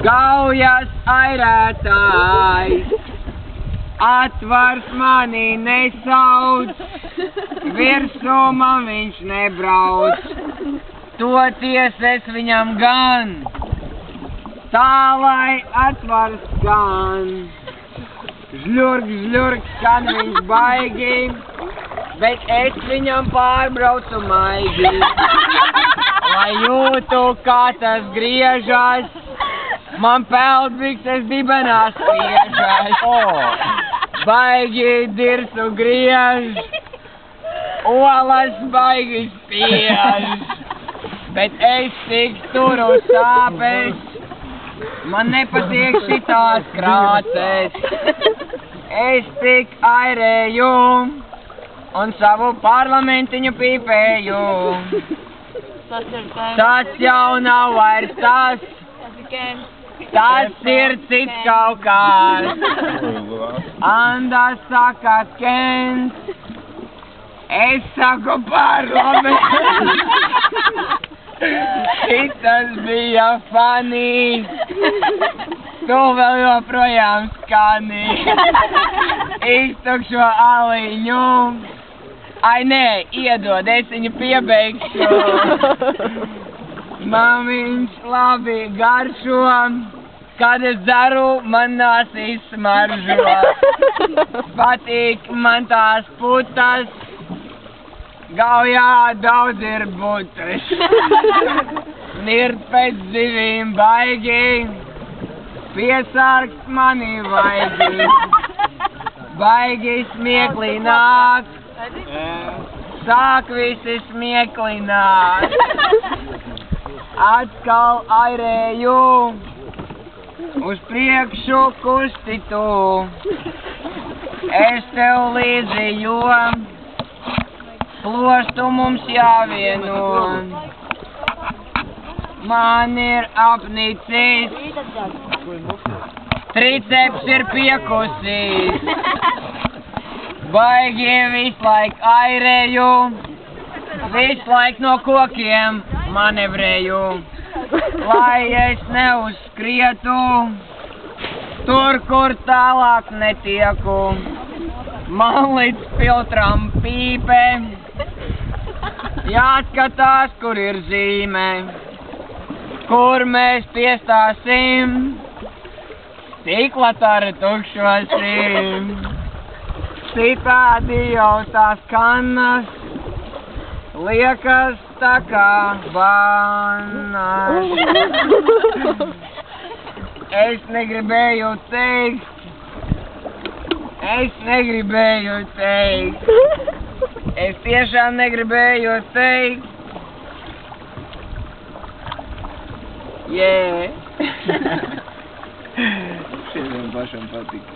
Gaujas airētājs, atvars mani nesauc, virsū man viņš nebrauc, toties es viņam gan, tā lai atvars gan. Žļurk, žļurk, skan viņš baigi, bet es viņam pārbraucu maigi. Lai jūtu, kā tas griežas, man peldbikses dibenā spiežas. Baigi dirsu griež, olas baigi spiež, bet es tik turu sāpes, man nepatiek šitās krāces. Es tik airēju un savu parlamentiņu pīpēju. Tas jau nav vairs tas, tas ir cits kaut kāds. Anda saka Kents, es saku parlaments. Šitas bija funny, tu vēl joprojām skani. Iztukšo aliņu. Ai, nē, iedod, es viņu piebeigšu. Mamiņš labi garšo, kad es dzeru, man nāsīs smaržo. Patīk man tās putas, Gaujā daudz ir butas. Nirt pēc zivīm baigi, piesārgs mani vaigi. Baigi smieklināt, sāk visi smieklināt. Atkal airēju, uz priekšu kustitu. Es tev līdzi, jo plostu mums jāvieno. Man ir apnicis, triceps ir piekusīs. Baigi visu laiku airēju, visu laiku no kokiem manevrēju. Lai es neuzskrietu, tur, kur tālāk netieku. Man līdz filtram pīpē, jāskatās, kur ir zīme, kur mēs piestāsim, stiklatari tukšosim. Citādi jau tās kannas liekas tā kā vanas. Es negribēju teikt, es tiešām negribēju teikt. Jē. Šiem pašam patīk.